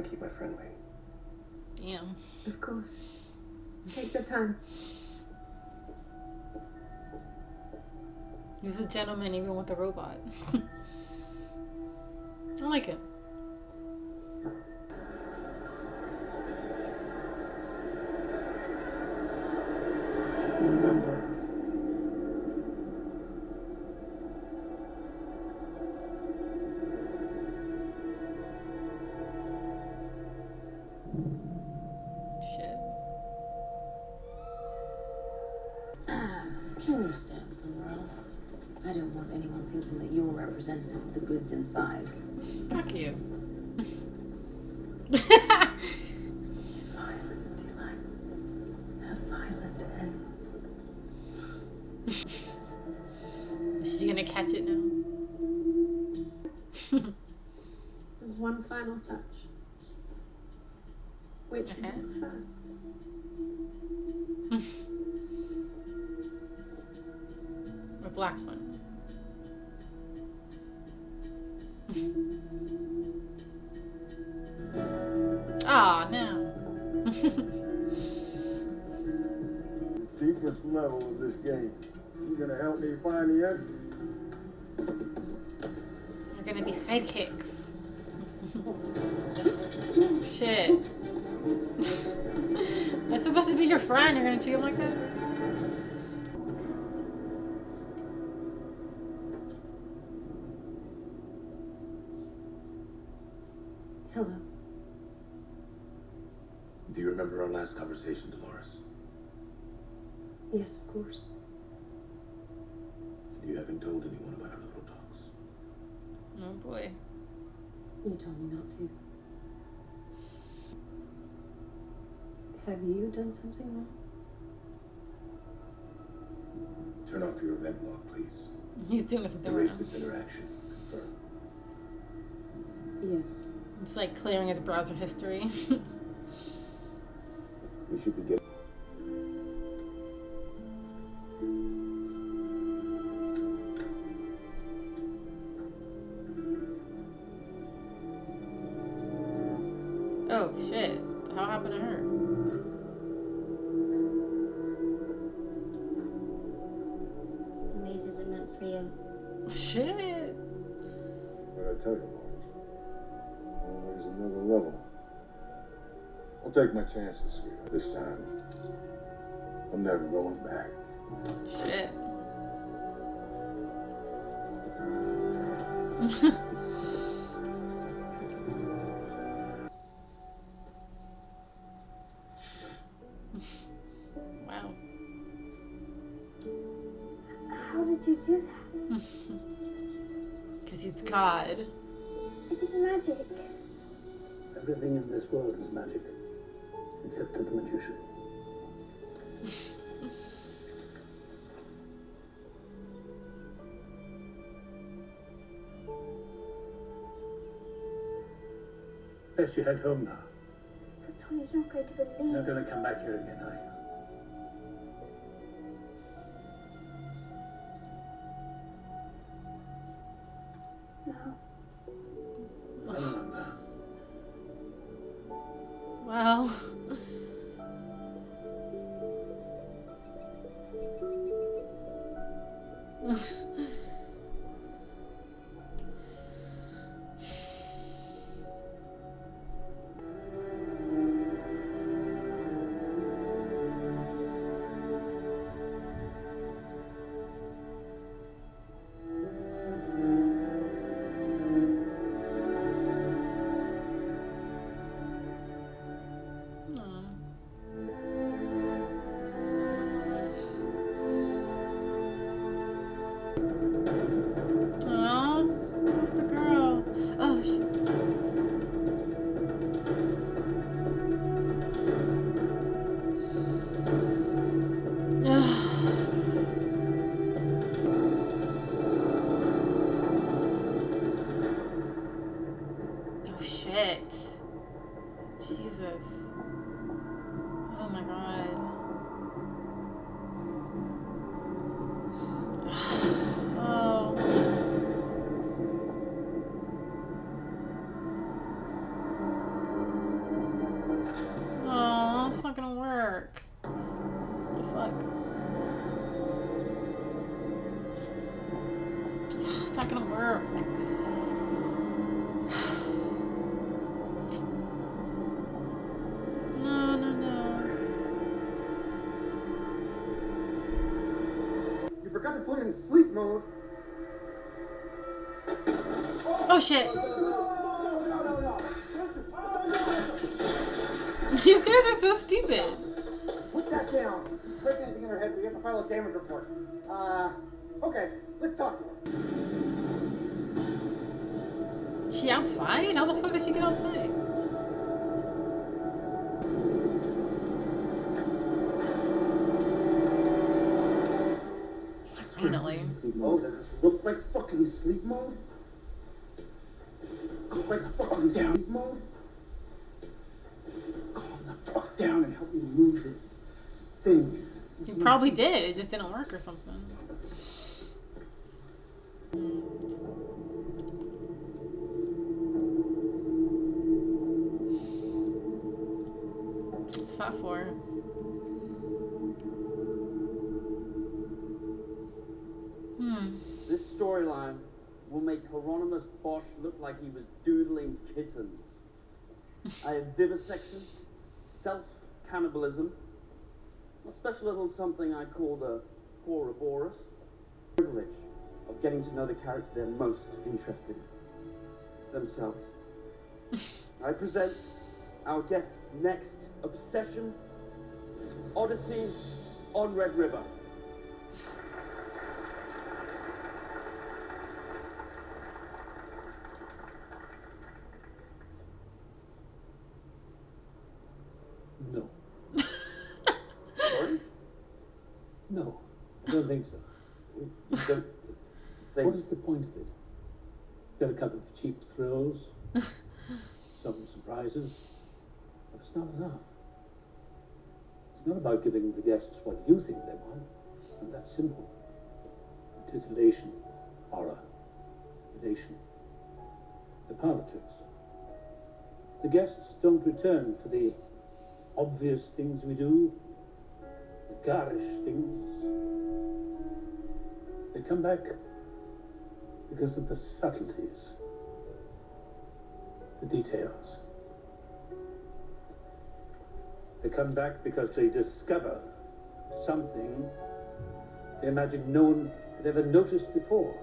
to keep my friend waiting. Damn. Of course. Take your time. He's a gentleman even with a robot. I like it. Remember. Shit. Can you stand somewhere else? I don't want anyone thinking that you're representative of the goods inside. Fuck you. These violent delights have violent ends. Is she gonna catch it now? There's one final touch. Which would you prefer? A black one. Ah, no. Deepest level of this game. You're gonna help me find the entrance. They're gonna be sidekicks. Shit. That's supposed to be your friend. You're gonna treat him like that? Hello. Do you remember our last conversation, Dolores? Yes, of course. And you haven't told anyone about our little talks. Oh boy. You told me not to. Have you done something wrong? Turn off your event log, please. He's doing something Erase wrong. this interaction. Confirm. Yes. It's like clearing his browser history. We should be getting. Oh shit. How happened to her? The maze isn't meant for you. Shit. What I tell you, Lawrence? Always another level. I'll take my chances, sweetheart. This time, I'm never going back. Shit. Wow. How did you do that? Because he's God. Is it magic? Everything in this world is magic, except to the magician. Best you head home now. But Tony's not going to You're believe. not going to come back here again, are you? No. Well. It's not gonna work. No, no, no. You forgot to put it in sleep mode. Oh shit. These guys are so stupid. Put that down. If you break anything in her head, we have to file a damage report. Okay, let's talk to her. Is she outside? How the fuck did she get outside? Finally. Sleep mode? Does this look like fucking sleep mode? Look like fucking sleep mode? Calm the fuck down and help me move this thing. You probably did. It just didn't work or something. What's that for? This storyline will make Hieronymus Bosch look like he was doodling kittens. I have vivisection, self-cannibalism, a special little something I call the Ouroboros. Privilege of getting to know the character they're most interested in, themselves. I present our guest's next obsession, Odyssey on Red River. No. Sorry? No, I don't think so. You don't think... What is the point of it? Get a couple of cheap thrills, some surprises, but it's not enough. It's not about giving the guests what you think they want, and that's simple. Titillation, horror, elation. The parlor tricks. The guests don't return for the obvious things we do, the garish things. They come back because of the subtleties, the details. They come back because they discover something they imagine no one had ever noticed before.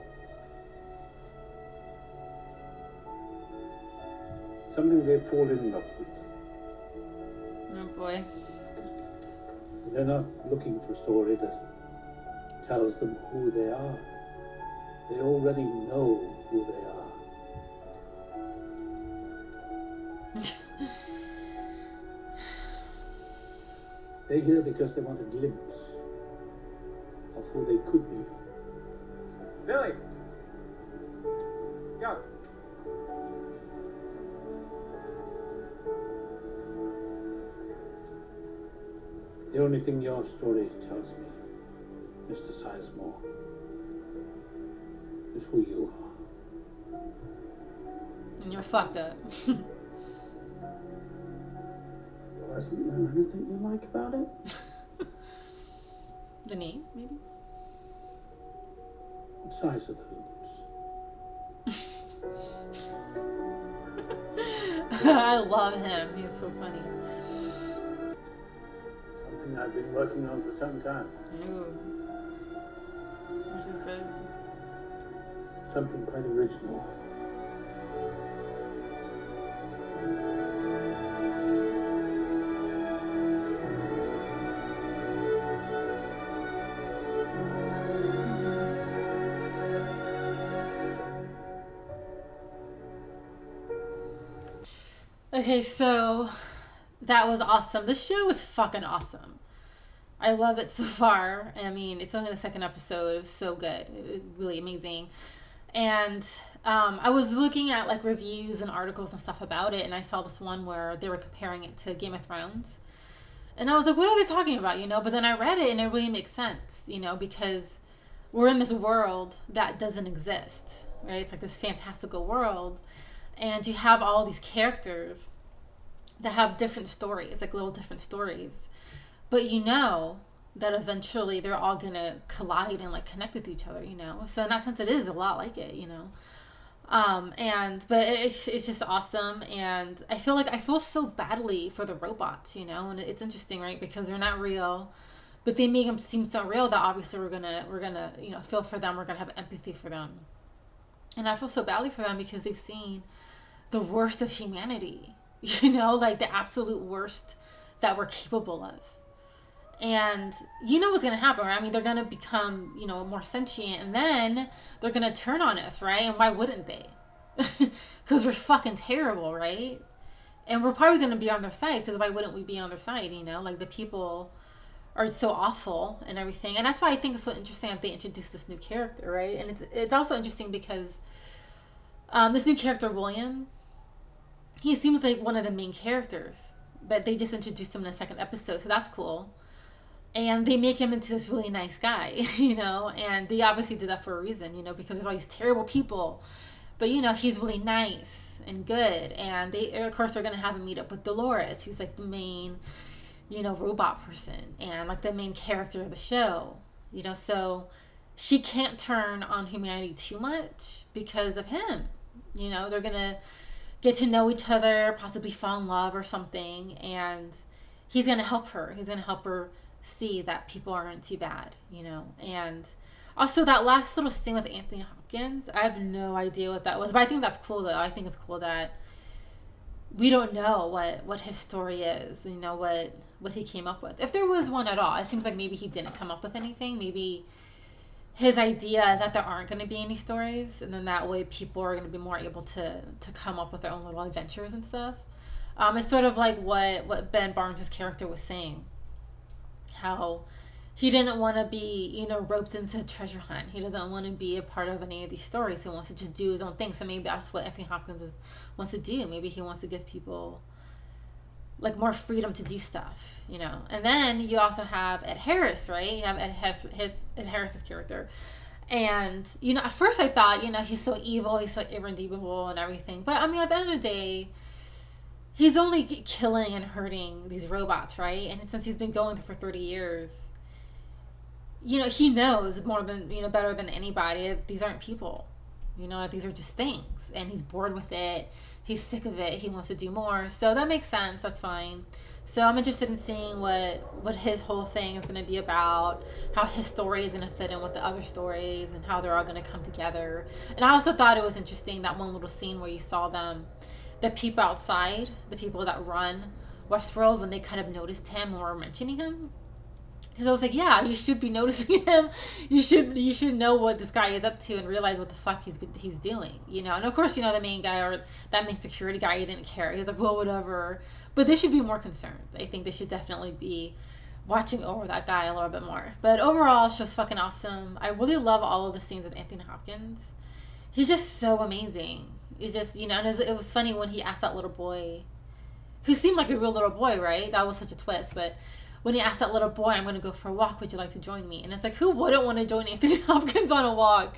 Something they fall in love with. Oh boy. They're not looking for a story that tells them who they are. They already know who they are. They're here because they want a glimpse of who they could be. Billy! Go. The only thing your story tells me, Mr. Sizemore, is who you are. And you're fucked up. Wasn't there anything you like about it? The name, maybe? What size are those boots? I love him. He's so funny. Something I've been working on for some time. Ooh. Which is good. Something quite original. Okay, so that was awesome. This show was fucking awesome. I love it so far. I mean, it's only the second episode. It was so good. It was really amazing. And I was looking at like reviews and articles and stuff about it, and I saw this one where they were comparing it to Game of Thrones. And I was like, what are they talking about, you know? But then I read it, and it really makes sense, you know, because we're in this world that doesn't exist, right? It's like this fantastical world. And you have all these characters that have different stories, like little different stories. But you know that eventually they're all gonna collide and like connect with each other, you know. So in that sense, it is a lot like it, you know. But it's just awesome, and I feel so badly for the robots, you know. And it's interesting, right? Because they're not real, but they make them seem so real that obviously we're gonna you know feel for them. We're gonna have empathy for them, and I feel so badly for them because they've seen the worst of humanity, you know, like the absolute worst that we're capable of. And you know what's going to happen, right? I mean, they're going to become, you know, more sentient, and then they're going to turn on us, right? And why wouldn't they? Because we're fucking terrible, right? And we're probably going to be on their side, because why wouldn't we be on their side, you know? Like, the people are so awful and everything. And that's why I think it's so interesting that they introduced this new character, right? And it's also interesting because this new character, William, he seems like one of the main characters, but they just introduced him in the second episode, so that's cool. And they make him into this really nice guy, you know, and they obviously did that for a reason, you know, because there's all these terrible people, but you know, he's really nice and good. And they, of course, they're going to have him meet up with Dolores, who's like the main, you know, robot person and like the main character of the show, you know, so she can't turn on humanity too much because of him, you know. They're going to get to know each other, possibly fall in love or something, and he's going to help her. He's going to help her see that people aren't too bad, you know. And also that last little scene with Anthony Hopkins, I have no idea what that was, but I think that's cool though. I think it's cool that we don't know what his story is, you know, what he came up with, if there was one at all. It seems like maybe he didn't come up with anything. Maybe his idea is that there aren't going to be any stories, and then that way people are going to be more able to come up with their own little adventures and stuff. It's sort of like what Ben Barnes' character was saying, how he didn't want to be, you know, roped into a treasure hunt. He doesn't want to be a part of any of these stories. He wants to just do his own thing. So maybe that's what Anthony Hopkins wants to do. Maybe he wants to give people like more freedom to do stuff, you know. And then you also have Ed Harris, right? You have Ed Harris's character. And, you know, at first I thought, you know, he's so evil, he's so irredeemable and everything. But, I mean, at the end of the day, he's only killing and hurting these robots, right? And since he's been going there for 30 years, you know, he knows more than, you know, better than anybody that these aren't people. You know, these are just things. And he's bored with it. He's sick of it. He wants to do more. So that makes sense. That's fine. So I'm interested in seeing what his whole thing is going to be about, how his story is going to fit in with the other stories, and how they're all going to come together. And I also thought it was interesting, that one little scene where you saw them, the people outside, the people that run Westworld, when they kind of noticed him or were mentioning him. Because I was like, yeah, you should be noticing him. You should know what this guy is up to and realize what the fuck he's doing, you know. And of course, you know, the main guy or that main security guy, he didn't care. He was like, well, whatever. But they should be more concerned. I think they should definitely be watching over that guy a little bit more. But overall, show's fucking awesome. I really love all of the scenes with Anthony Hopkins. He's just so amazing. It's just, you know, and it was funny when he asked that little boy, who seemed like a real little boy, right? That was such a twist, but when he asked that little boy, I'm going to go for a walk, would you like to join me? And it's like, who wouldn't want to join Anthony Hopkins on a walk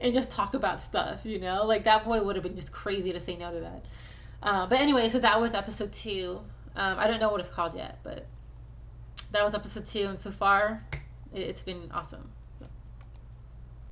and just talk about stuff, you know? Like, that boy would have been just crazy to say no to that. But anyway, so that was episode 2. I don't know what it's called yet, but that was episode 2, and so far, it's been awesome.